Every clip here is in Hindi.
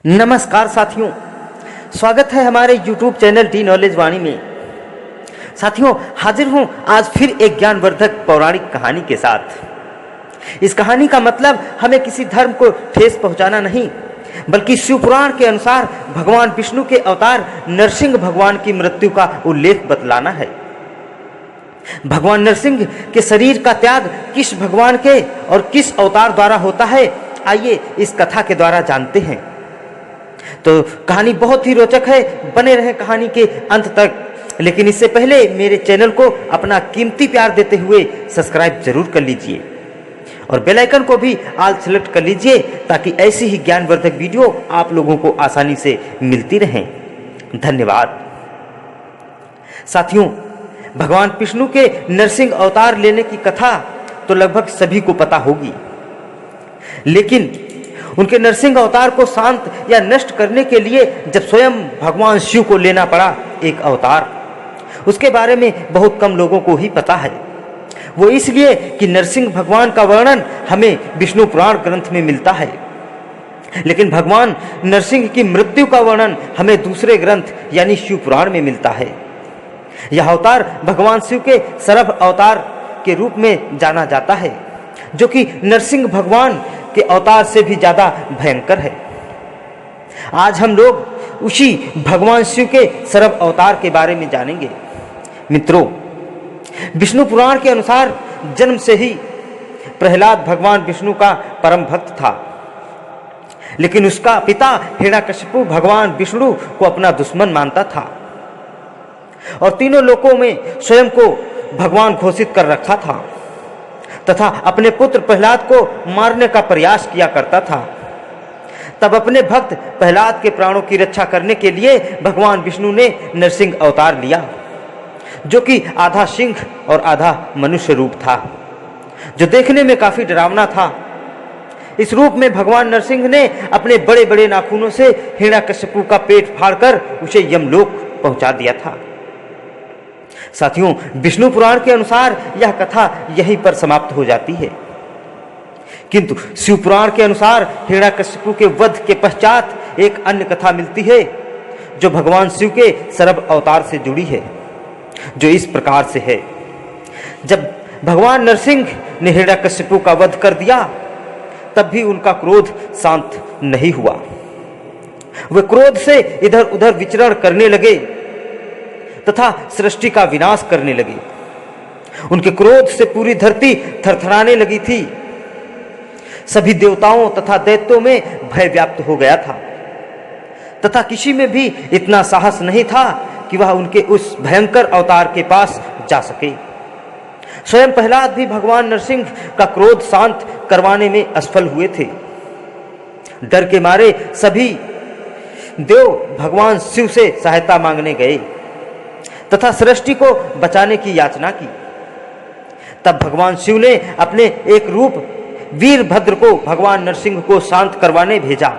नमस्कार साथियों, स्वागत है हमारे YouTube चैनल डी नॉलेज वाणी में। साथियों, हाजिर हूं आज फिर एक ज्ञानवर्धक पौराणिक कहानी के साथ। इस कहानी का मतलब हमें किसी धर्म को ठेस पहुंचाना नहीं, बल्कि शिव पुराण के अनुसार भगवान विष्णु के अवतार नरसिंह भगवान की मृत्यु का उल्लेख बतलाना है। भगवान नरसिंह के शरीर का त्याग किस भगवान के और किस अवतार द्वारा होता है, आइए इस कथा के द्वारा जानते हैं। तो कहानी बहुत ही रोचक है, बने रहें कहानी के अंत तक। लेकिन इससे पहले मेरे चैनल को अपना कीमती प्यार देते हुए सब्सक्राइब जरूर कर लीजिए और बेल आइकन को भी ऑल सेलेक्ट कर लीजिए, ताकि ऐसी ही ज्ञानवर्धक वीडियो आप लोगों को आसानी से मिलती रहें। धन्यवाद। साथियों, भगवान विष्णु के नरसिंह अवतार लेने की कथा तो लगभग सभी को पता होगी, लेकिन उनके नरसिंह अवतार को शांत या नष्ट करने के लिए जब स्वयं भगवान शिव को लेना पड़ा एक अवतार, उसके बारे में बहुत कम लोगों को ही पता है। वो इसलिए कि नरसिंह भगवान का वर्णन हमें विष्णु पुराण ग्रंथ में मिलता है, लेकिन भगवान नरसिंह की मृत्यु का वर्णन हमें दूसरे ग्रंथ यानी शिव पुराण में मिलता है। यह अवतार भगवान शिव के सरभ अवतार के रूप में जाना जाता है, जो कि नरसिंह भगवान के अवतार से भी ज्यादा भयंकर है। आज हम लोग उसी भगवान शिव के सरभ अवतार के बारे में जानेंगे। मित्रों, विष्णु पुराण के अनुसार जन्म से ही प्रहलाद भगवान विष्णु का परम भक्त था, लेकिन उसका पिता हिरण्यकशिपु भगवान विष्णु को अपना दुश्मन मानता था और तीनों लोकों में स्वयं को भगवान घोषित कर रखा था तथा अपने पुत्र प्रहलाद को मारने का प्रयास किया करता था। तब अपने भक्त प्रहलाद के प्राणों की रक्षा करने के लिए भगवान विष्णु ने नरसिंह अवतार लिया, जो कि आधा सिंह और आधा मनुष्य रूप था, जो देखने में काफी डरावना था। इस रूप में भगवान नरसिंह ने अपने बड़े बड़े नाखूनों से हिरण्यकशिपु का पेट फाड़कर उसे यमलोक पहुंचा दिया था। साथियों, विष्णु पुराण के अनुसार यह कथा यहीं पर समाप्त हो जाती है, किंतु शिव पुराण के अनुसार हिरण्यकशिपु के वध के पश्चात एक अन्य कथा मिलती है, जो भगवान शिव के सरभ अवतार से जुड़ी है, जो इस प्रकार से है। जब भगवान नरसिंह ने हिरण्यकशिपु का वध कर दिया, तब भी उनका क्रोध शांत नहीं हुआ। वे क्रोध से इधर उधर विचरण करने लगे तथा सृष्टि का विनाश करने लगे। उनके क्रोध से पूरी धरती थरथराने लगी थी। सभी देवताओं तथा दैत्यों में भय व्याप्त हो गया था तथा किसी में भी इतना साहस नहीं था कि वह उनके उस भयंकर अवतार के पास जा सके। स्वयं प्रहलाद भी भगवान नरसिंह का क्रोध शांत करवाने में असफल हुए थे। डर के मारे सभी देव भगवान शिव से सहायता मांगने गए तथा सृष्टि को बचाने की याचना की। तब भगवान शिव ने अपने एक रूप वीरभद्र को भगवान नरसिंह को शांत करवाने भेजा।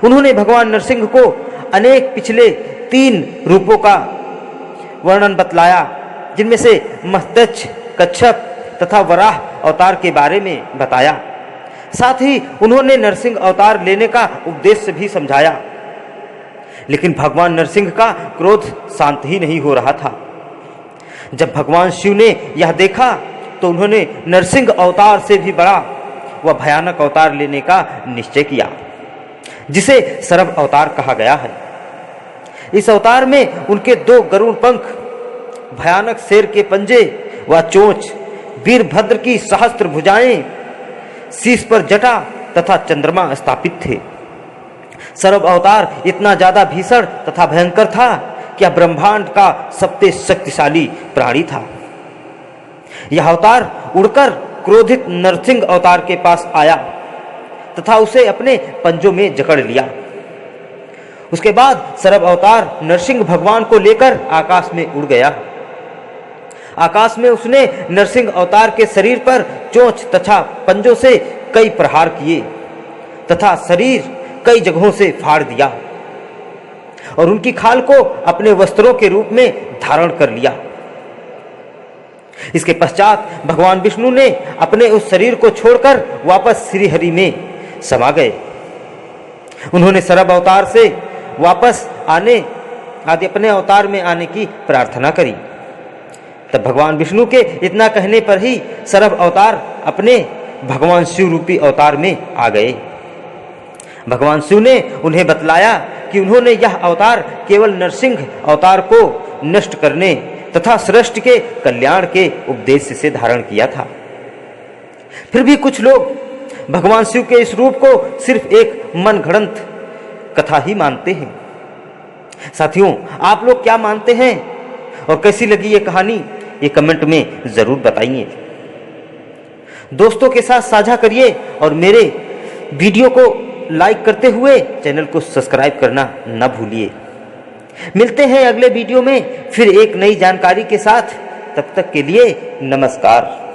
उन्होंने भगवान नरसिंह को अनेक पिछले 3 रूपों का वर्णन बतलाया, जिनमें से मत्स्य, कच्छप तथा वराह अवतार के बारे में बताया। साथ ही उन्होंने नरसिंह अवतार लेने का उद्देश्य भी समझाया, लेकिन भगवान नरसिंह का क्रोध शांत ही नहीं हो रहा था। जब भगवान शिव ने यह देखा तो उन्होंने नरसिंह अवतार से भी बड़ा व भयानक अवतार लेने का निश्चय किया, जिसे सरभ अवतार कहा गया है। इस अवतार में उनके 2 गरुड़ पंख, भयानक शेर के पंजे व चोंच, वीरभद्र की सहस्त्र भुजाएं, शीश पर जटा तथा चंद्रमा स्थापित थे। सरभ अवतार इतना ज्यादा भीषण तथा भयंकर था कि यह ब्रह्मांड का सबसे शक्तिशाली प्राणी था। यह अवतार उड़कर क्रोधित नरसिंह अवतार के पास आया तथा उसे अपने पंजों में जकड़ लिया। उसके बाद सरभ अवतार नरसिंह भगवान को लेकर आकाश में उड़ गया। आकाश में उसने नरसिंह अवतार के शरीर पर चोंच तथा पंजों से कई प्रहार किए तथा शरीर कई जगहों से फाड़ दिया और उनकी खाल को अपने वस्त्रों के रूप में धारण कर लिया। इसके पश्चात भगवान विष्णु ने अपने उस शरीर को छोड़कर वापस श्रीहरि में समा गए। उन्होंने सरभ अवतार से वापस अपने अवतार में आने की प्रार्थना करी। तब भगवान विष्णु के इतना कहने पर ही सरभ अवतार अपने भगवान शिव रूपी अवतार में आ गए। भगवान शिव ने उन्हें बतलाया कि उन्होंने यह अवतार केवल नरसिंह अवतार को नष्ट करने तथा सृष्टि के कल्याण के उद्देश्य से धारण किया था। फिर भी कुछ लोग भगवान शिव के इस रूप को सिर्फ एक मनगढ़ंत कथा ही मानते हैं। साथियों, आप लोग क्या मानते हैं और कैसी लगी ये कहानी, ये कमेंट में जरूर बताइए। दोस्तों के साथ साझा करिए और मेरे वीडियो को लाइक करते हुए चैनल को सब्सक्राइब करना न भूलिए। मिलते हैं अगले वीडियो में फिर एक नई जानकारी के साथ। तब तक के लिए नमस्कार।